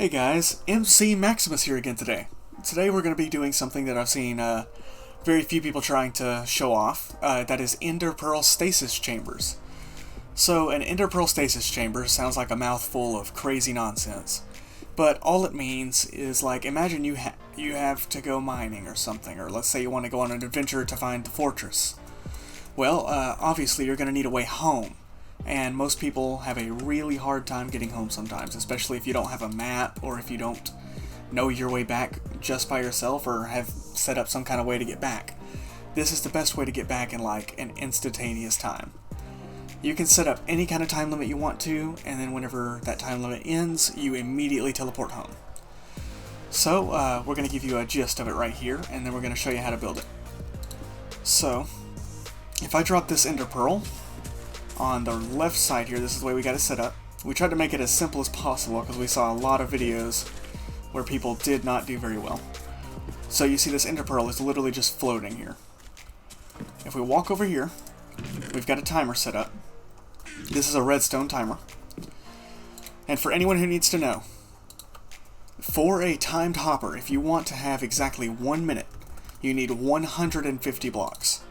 Hey guys, MC Maximus here again today. Today we're going to be doing something that I've seen very few people trying to show off, that is ender pearl stasis chambers. So an ender pearl stasis chamber sounds like a mouthful of crazy nonsense, but all it means is, like, imagine you have to go mining or something, or let's say you want to go on an adventure to find the fortress. Well, obviously you're going to need a way home. And most people have a really hard time getting home sometimes, especially if you don't have a map or if you don't know your way back just by yourself or have set up some kind of way to get back. This is the best way to get back in like an instantaneous time. You can set up any kind of time limit you want to, and then whenever that time limit ends, you immediately teleport home. So we're going to give you a gist of it right here, and then we're going to show you how to build it. So if I drop this ender pearl on the left side here, this is the way we got it set up. We tried to make it as simple as possible because we saw a lot of videos where people did not do very well. So you see this ender pearl is literally just floating here. If we walk over here, we've got a timer set up. This is a redstone timer. And for anyone who needs to know, for a timed hopper, if you want to have exactly 1 minute, you need 150 blocks.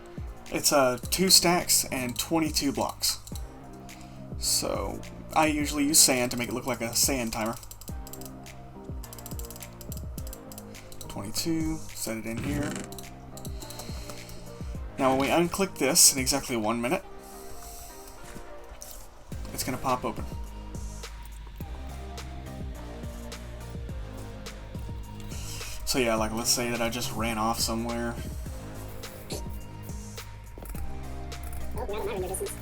It's 2 stacks and 22 blocks. So I usually use sand to make it look like a sand timer. 22, set it in here. Now when we unclick this in exactly 1 minute, it's going to pop open. So yeah, like let's say that I just ran off somewhere. Oh, not in my window distance.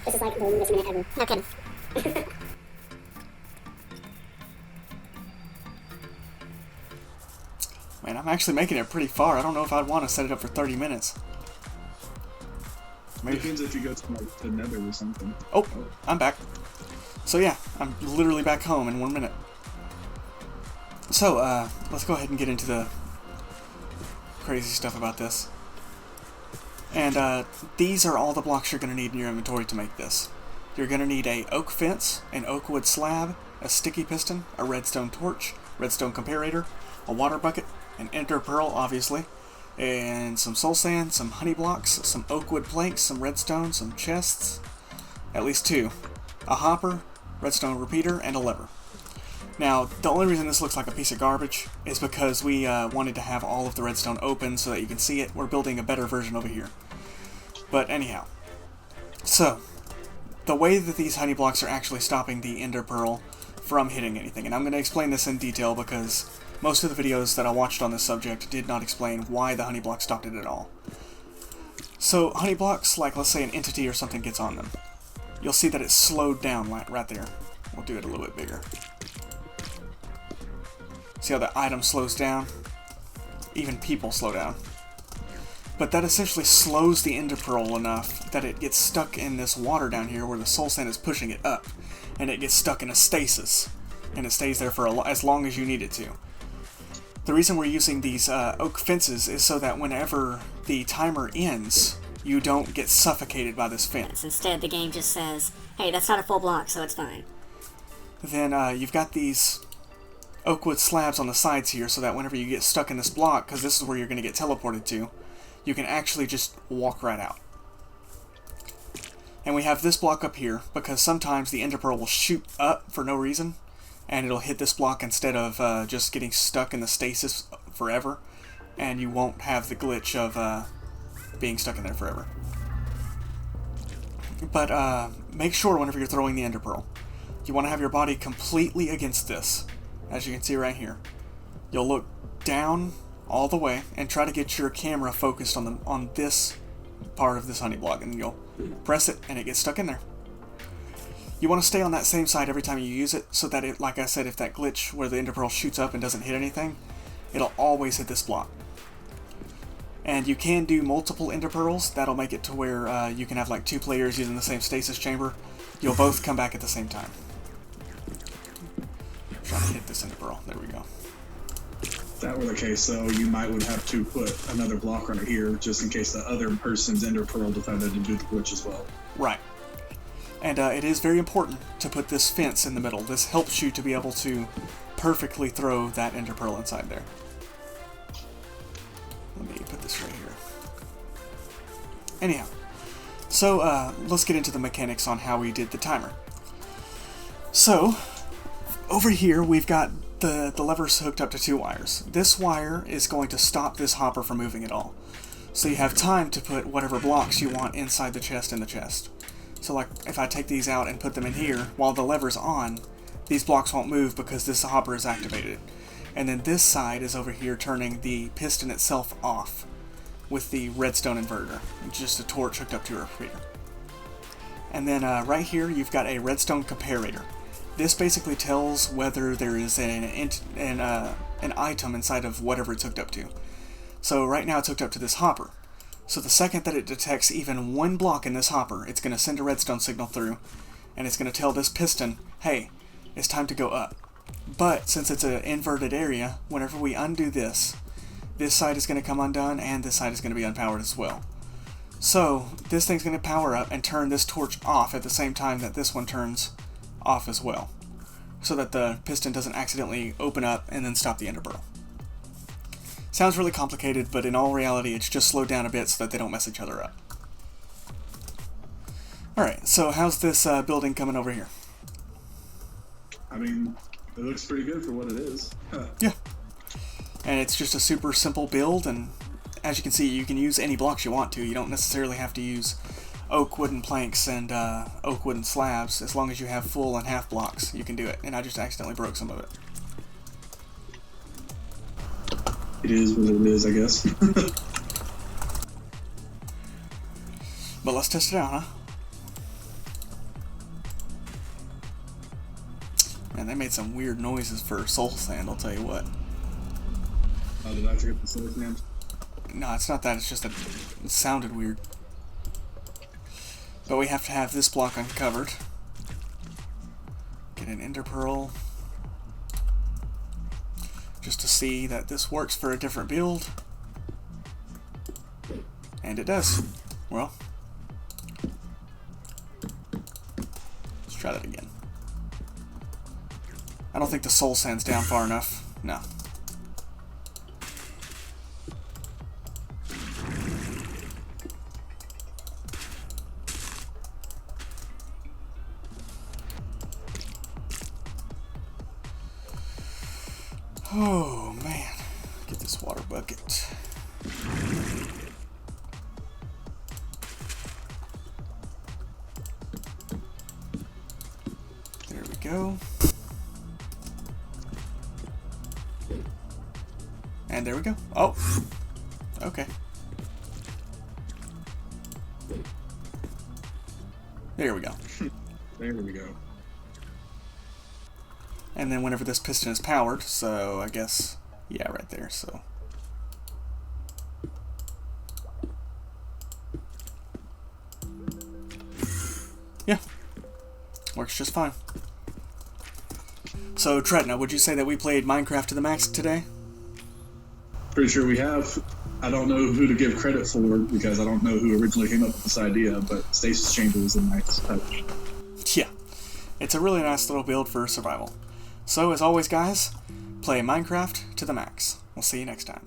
This is like the longest minute ever. No kidding. Man, I'm actually making it pretty far. I don't know if I'd want to set it up for 30 minutes. Maybe. Depends if you go to like the nether or something. Oh, I'm back. So yeah, I'm literally back home in 1 minute. So, let's go ahead and get into the crazy stuff about this. And, these are all the blocks you're going to need in your inventory to make this. You're going to need a oak fence, an oak wood slab, a sticky piston, a redstone torch, redstone comparator, a water bucket, an ender pearl, obviously, and some soul sand, some honey blocks, some oak wood planks, some redstone, some chests, at least 2, a hopper, redstone repeater, and a lever. Now, the only reason this looks like a piece of garbage is because we wanted to have all of the redstone open so that you can see it. We're building a better version over here. But anyhow, so the way that these honey blocks are actually stopping the ender pearl from hitting anything, and I'm going to explain this in detail because most of the videos that I watched on this subject did not explain why the honey block stopped it at all. So honey blocks, like let's say an entity or something gets on them, you'll see that it's slowed down right there. We'll do it a little bit bigger. See how the item slows down? Even people slow down. But that essentially slows the ender pearl enough that it gets stuck in this water down here where the soul sand is pushing it up. And it gets stuck in a stasis. And it stays there for as long as you need it to. The reason we're using these oak fences is so that whenever the timer ends, you don't get suffocated by this fence. Instead, the game just says, hey, that's not a full block, so it's fine. Then you've got these oak wood slabs on the sides here so that whenever you get stuck in this block, because this is where you're going to get teleported to, you can actually just walk right out. And we have this block up here because sometimes the ender pearl will shoot up for no reason and it'll hit this block instead of just getting stuck in the stasis forever, and you won't have the glitch of being stuck in there forever. But make sure whenever you're throwing the ender pearl, you want to have your body completely against this. As you can see right here, you'll look down all the way and try to get your camera focused on this part of this honey block, and you'll press it and it gets stuck in there. You want to stay on that same side every time you use it so that it, like I said, if that glitch where the ender pearl shoots up and doesn't hit anything, it'll always hit this block. And you can do multiple ender pearls. That'll make it to where you can have like 2 players using the same stasis chamber. You'll both come back at the same time. Trying to hit this ender pearl. There we go. If that were the case, though, you would have to put another block right here, just in case the other person's ender pearl decided to do the glitch as well. Right. And it is very important to put this fence in the middle. This helps you to be able to perfectly throw that ender pearl inside there. Let me put this right here. Anyhow, so let's get into the mechanics on how we did the timer. So, over here we've got the levers hooked up to 2 wires. This wire is going to stop this hopper from moving at all. So you have time to put whatever blocks you want inside the chest in the chest. So like, if I take these out and put them in here, while the lever's on, these blocks won't move because this hopper is activated. And then this side is over here turning the piston itself off with the redstone inverter, just a torch hooked up to a repeater. And then right here you've got a redstone comparator. This basically tells whether there is an item inside of whatever it's hooked up to. So right now it's hooked up to this hopper. So the second that it detects even 1 block in this hopper, it's going to send a redstone signal through, and it's going to tell this piston, hey, it's time to go up. But since it's an inverted area, whenever we undo this, this side is going to come undone, and this side is going to be unpowered as well. So this thing's going to power up and turn this torch off at the same time that this one turns off as well, so that the piston doesn't accidentally open up and then stop the ender pearl. Sounds really complicated, but in all reality it's just slowed down a bit so that they don't mess each other up. Alright, so how's this building coming over here? I mean, it looks pretty good for what it is. Yeah. And it's just a super simple build, and as you can see, you can use any blocks you want to. You don't necessarily have to use oak wooden planks and oak wooden slabs. As long as you have full and half blocks, you can do it. And I just accidentally broke some of it. It is what it is, I guess. But let's test it out, huh? Man, they made some weird noises for soul sand, I'll tell you what. Oh, did I forget the soul sand? No, it's not that, it's just that it sounded weird. But we have to have this block uncovered. Get an ender pearl. Just to see that this works for a different build. And it does. Well, let's try that again. I don't think the soul sand's down far enough. No. Oh man, get this water bucket. There we go. And there we go. Oh, okay. There we go. There we go. And then whenever this piston is powered, so I guess, yeah, right there, so. Yeah, works just fine. So, Tretna, would you say that we played Minecraft to the max today? Pretty sure we have. I don't know who to give credit for because I don't know who originally came up with this idea, but stasis chamber is a nice touch. Yeah, it's a really nice little build for survival. So, as always, guys, play Minecraft to the max. We'll see you next time.